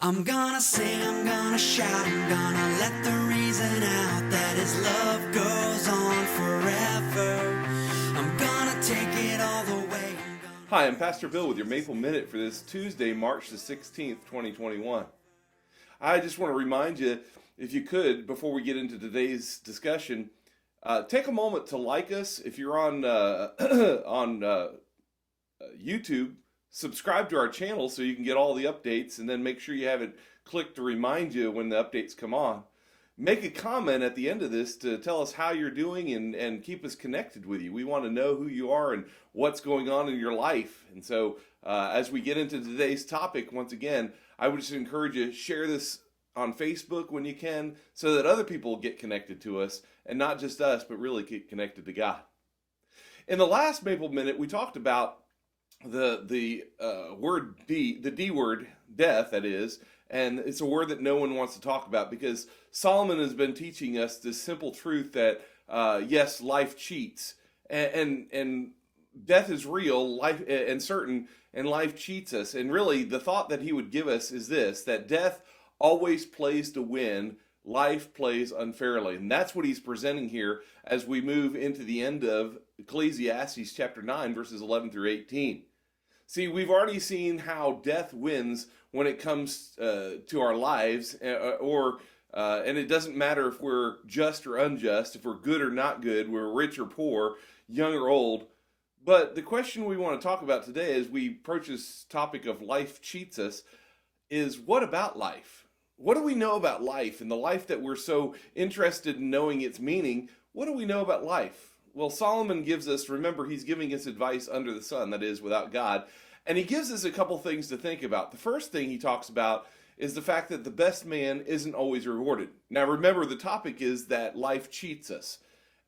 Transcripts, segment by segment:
I'm gonna sing, I'm gonna shout, I'm gonna let the reason out that his love goes on forever. I'm gonna take it all the way. Hi, I'm Pastor Bill with your Maple Minute for this Tuesday, March the 16th, 2021. I just want to remind you, if you could, before we get into today's discussion, take a moment to like us. If you're on YouTube, subscribe to our channel so you can get all the updates, and then make sure you have it clicked to remind you when the updates come on. Make a comment at the end of this to tell us how you're doing and keep us connected with you. We want to know who you are and what's going on in your life. And so as we get into today's topic, once again, I would just encourage you to share this on Facebook when you can so that other people get connected to us, and not just us, but really get connected to God. In the last Maple Minute, we talked about the word the D word, death, that is, and it's a word that no one wants to talk about because Solomon has been teaching us this simple truth that yes, life cheats, and death is real, life and certain, and life cheats us. And really, the thought that he would give us is this: that death always plays to win, life plays unfairly, and that's what he's presenting here as we move into the end of Ecclesiastes chapter 9, verses 11 through 18. See, we've already seen how death wins when it comes to our lives, and it doesn't matter if we're just or unjust, if we're good or not good, we're rich or poor, young or old. But the question we want to talk about today as we approach this topic of life cheats us is, what about life? What do we know about life, and the life that we're so interested in knowing its meaning? What do we know about life? Well, Solomon gives us, remember, he's giving us advice under the sun, that is, without God. And he gives us a couple things to think about. The first thing he talks about is the fact that the best man isn't always rewarded. Now, remember, the topic is that life cheats us.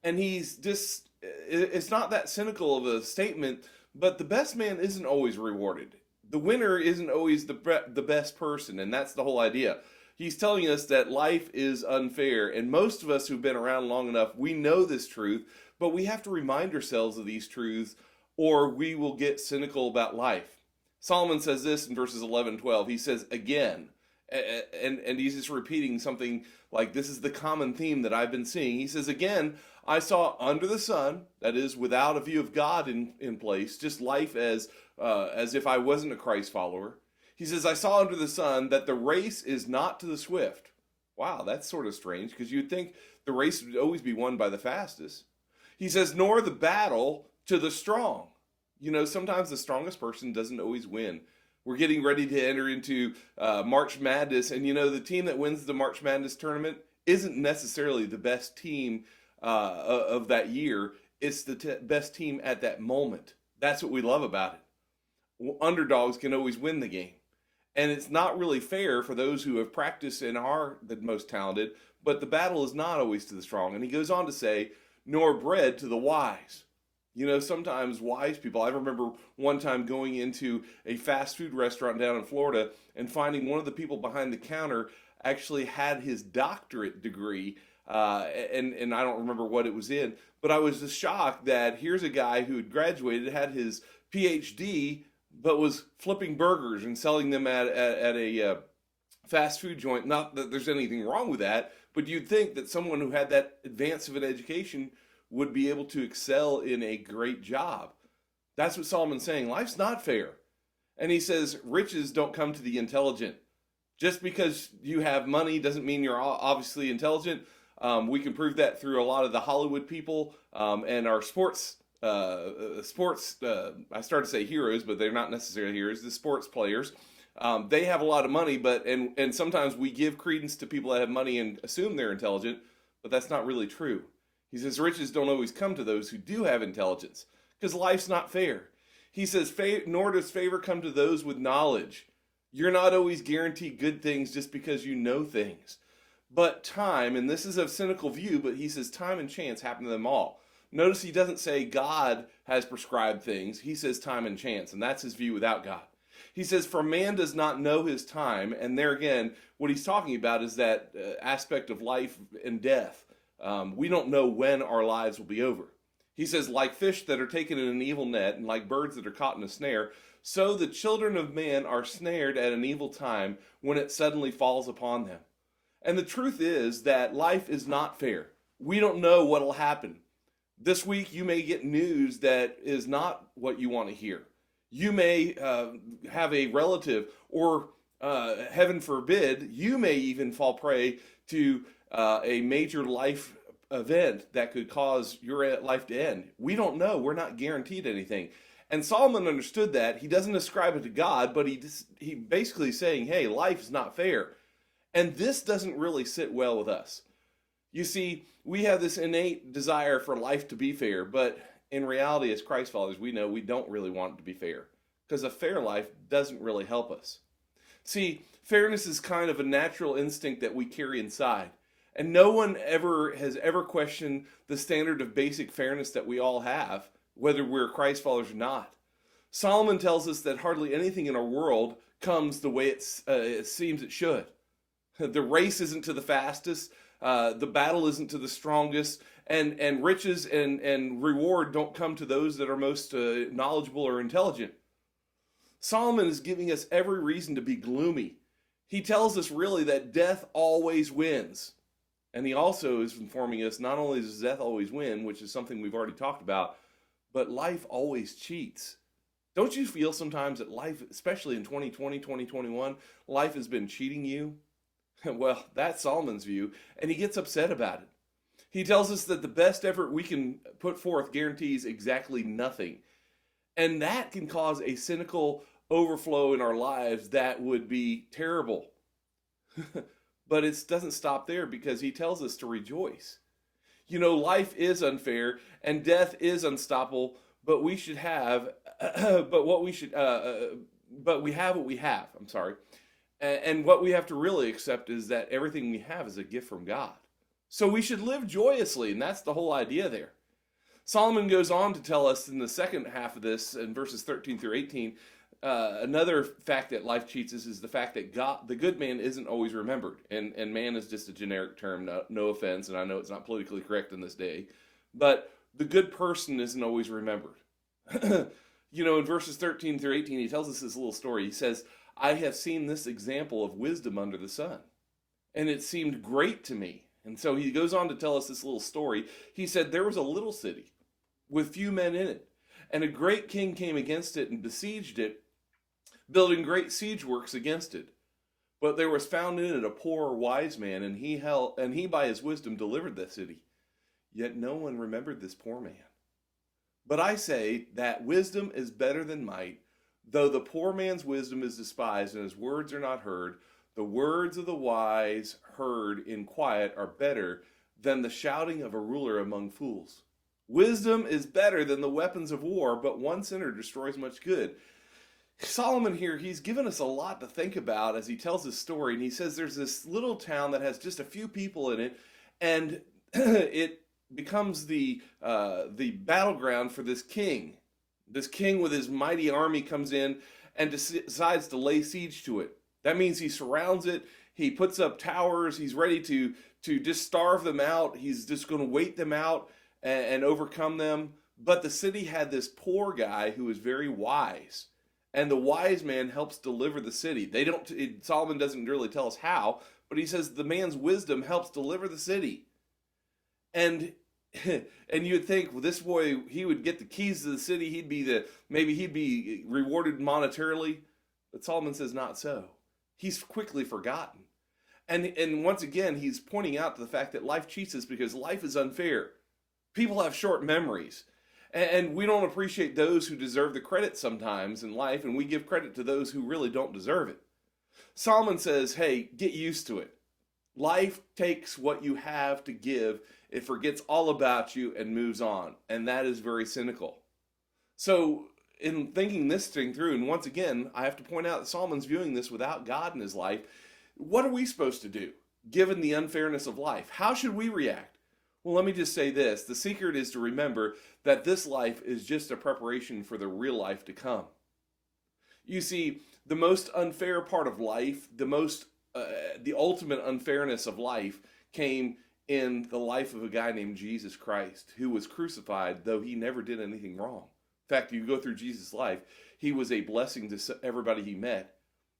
And he's just, it's not that cynical of a statement, but the best man isn't always rewarded. The winner isn't always the best person, and that's the whole idea. He's telling us that life is unfair, and most of us who've been around long enough, we know this truth, but we have to remind ourselves of these truths, or we will get cynical about life. Solomon says this in verses 11 and 12. He says, again, and he's just repeating something like, this is the common theme that I've been seeing. He says, again, I saw under the sun, that is, without a view of God in place, just life as if I wasn't a Christ follower. He says, I saw under the sun that the race is not to the swift. Wow, that's sort of strange, because you'd think the race would always be won by the fastest. He says, nor the battle to the strong. You know, sometimes the strongest person doesn't always win. We're getting ready to enter into March Madness, and you know, the team that wins the March Madness tournament isn't necessarily the best team of that year. It's the best team at that moment. That's what we love about it. Underdogs can always win the game. And it's not really fair for those who have practiced and are the most talented, but the battle is not always to the strong. And he goes on to say, nor bread to the wise. You know, sometimes wise people, I remember one time going into a fast food restaurant down in Florida and finding one of the people behind the counter actually had his doctorate degree, and I don't remember what it was in, but I was just shocked that here's a guy who had graduated, had his PhD, but was flipping burgers and selling them at a fast food joint. Not that there's anything wrong with that, but you'd think that someone who had that advance of an education would be able to excel in a great job. That's what Solomon's saying. Life's not fair. And he says, riches don't come to the intelligent. Just because you have money doesn't mean you're obviously intelligent. We can prove that through a lot of the Hollywood people and our sports. I started to say heroes, but they're not necessarily heroes. The sports players, they have a lot of money, but and sometimes we give credence to people that have money and assume they're intelligent, but that's not really true. He says riches don't always come to those who do have intelligence, because life's not fair. He says, nor does favor come to those with knowledge. You're not always guaranteed good things just because you know things. But time, and this is a cynical view, but he says time and chance happen to them all. Notice he doesn't say God has prescribed things. He says time and chance, and that's his view without God. He says, for man does not know his time, and there again, what he's talking about is that aspect of life and death. We don't know when our lives will be over. He says, like fish that are taken in an evil net, and like birds that are caught in a snare, so the children of man are snared at an evil time when it suddenly falls upon them. And the truth is that life is not fair. We don't know what'll happen. This week you may get news that is not what you want to hear. You may have a relative, or heaven forbid, you may even fall prey to a major life event that could cause your life to end. We don't know. We're not guaranteed anything. And Solomon understood that. He doesn't ascribe it to God, but he basically is saying, hey, life is not fair. And this doesn't really sit well with us. You see, we have this innate desire for life to be fair, but in reality, as Christ followers, we know we don't really want it to be fair, because a fair life doesn't really help us. See, fairness is kind of a natural instinct that we carry inside. And no one has ever questioned the standard of basic fairness that we all have, whether we're Christ followers or not. Solomon tells us that hardly anything in our world comes the way it seems it should. The race isn't to the fastest, the battle isn't to the strongest, and riches and reward don't come to those that are most knowledgeable or intelligent. Solomon is giving us every reason to be gloomy. He tells us really that death always wins. And he also is informing us not only does death always win, which is something we've already talked about, but life always cheats. Don't you feel sometimes that life, especially in 2020, 2021, life has been cheating you? Well, that's Solomon's view, and he gets upset about it. He tells us that the best effort we can put forth guarantees exactly nothing. And that can cause a cynical overflow in our lives that would be terrible. But it doesn't stop there, because he tells us to rejoice. You know, life is unfair and death is unstoppable, but we should have, but we have what we have. I'm sorry. And what we have to really accept is that everything we have is a gift from God. So we should live joyously, and that's the whole idea there. Solomon goes on to tell us in the second half of this, in verses 13 through 18, another fact that life cheats us is the fact that God, the good man, isn't always remembered. And man is just a generic term, no offense, and I know it's not politically correct in this day. But the good person isn't always remembered. You know, in verses 13 through 18, he tells us this little story. He says, I have seen this example of wisdom under the sun, and it seemed great to me. And so he goes on to tell us this little story. He said, there was a little city with few men in it, and a great king came against it and besieged it, building great siege works against it. But there was found in it a poor wise man, and he by his wisdom delivered the city. Yet no one remembered this poor man. But I say that wisdom is better than might. Though the poor man's wisdom is despised and his words are not heard, the words of the wise heard in quiet are better than the shouting of a ruler among fools. Wisdom is better than the weapons of war, but one sinner destroys much good. Solomon here, he's given us a lot to think about as he tells his story, and he says there's this little town that has just a few people in it, and it becomes the battleground for this king. This king with his mighty army comes in and decides to lay siege to it. That means he surrounds it, he puts up towers, he's ready to just starve them out, he's just going to wait them out and overcome them. But the city had this poor guy who was very wise. And the wise man helps deliver the city. Solomon doesn't really tell us how, but he says the man's wisdom helps deliver the city. And you would think, well, this boy, he would get the keys to the city. Maybe he'd be rewarded monetarily. But Solomon says not so. He's quickly forgotten. And once again, he's pointing out to the fact that life cheats us because life is unfair. People have short memories. And we don't appreciate those who deserve the credit sometimes in life, and we give credit to those who really don't deserve it. Solomon says, hey, get used to it. Life takes what you have to give, it forgets all about you and moves on, and that is very cynical. So in thinking this thing through, and once again, I have to point out that Solomon's viewing this without God in his life. What are we supposed to do, given the unfairness of life? How should we react? Well, let me just say this. The secret is to remember that this life is just a preparation for the real life to come. You see, the most unfair part of life, the ultimate unfairness of life came in the life of a guy named Jesus Christ, who was crucified, though he never did anything wrong. In fact, you go through Jesus' life, he was a blessing to everybody he met.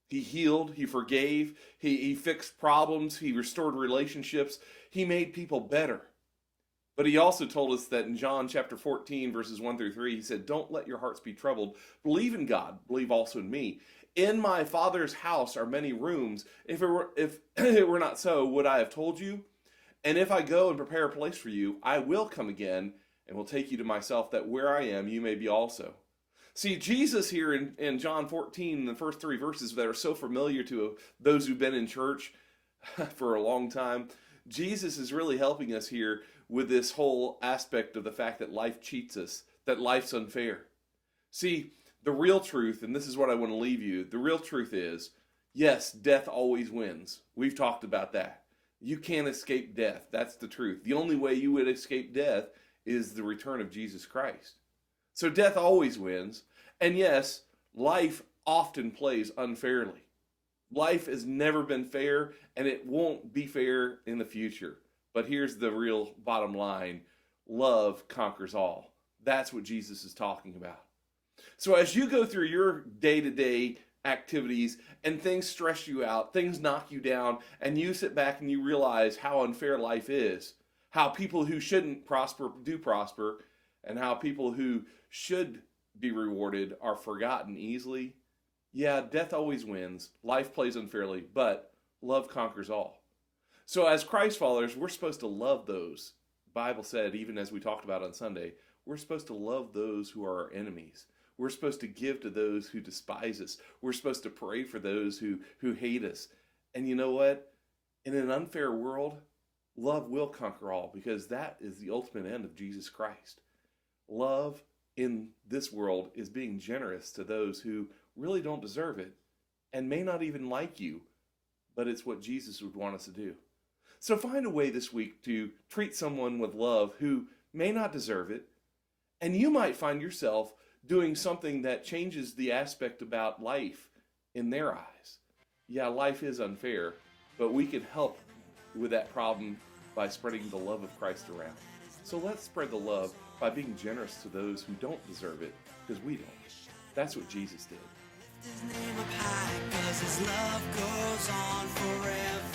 He healed, he forgave, he fixed problems, he restored relationships, he made people better. But he also told us that in John chapter 14, verses 1 through 3, he said, don't let your hearts be troubled. Believe in God, believe also in me. In my Father's house are many rooms. If it were not so, would I have told you? And if I go and prepare a place for you, I will come again and will take you to myself, that where I am, you may be also. See, Jesus here in John 14, the first 3 verses that are so familiar to those who've been in church for a long time, Jesus is really helping us here with this whole aspect of the fact that life cheats us, that life's unfair. See, the real truth, and this is what I want to leave you, the real truth is, yes, death always wins. We've talked about that. You can't escape death. That's the truth. The only way you would escape death is the return of Jesus Christ. So death always wins. And yes, life often plays unfairly. Life has never been fair, and it won't be fair in the future. But here's the real bottom line. Love conquers all. That's what Jesus is talking about. So as you go through your day-to-day activities and things stress you out, things knock you down, and you sit back and you realize how unfair life is, how people who shouldn't prosper do prosper, and how people who should be rewarded are forgotten easily. Yeah, death always wins. Life plays unfairly, but love conquers all. So as Christ followers, we're supposed to love those. The Bible said, even as we talked about on Sunday, we're supposed to love those who are our enemies. We're supposed to give to those who despise us. We're supposed to pray for those who hate us. And you know what? In an unfair world, love will conquer all, because that is the ultimate end of Jesus Christ. Love in this world is being generous to those who really don't deserve it and may not even like you, but it's what Jesus would want us to do. So find a way this week to treat someone with love who may not deserve it, and you might find yourself doing something that changes the aspect about life in their eyes. Yeah, life is unfair, but we can help with that problem by spreading the love of Christ around. So let's spread the love by being generous to those who don't deserve it, because we don't. That's what Jesus did. His name up high, 'cause his love goes on forever.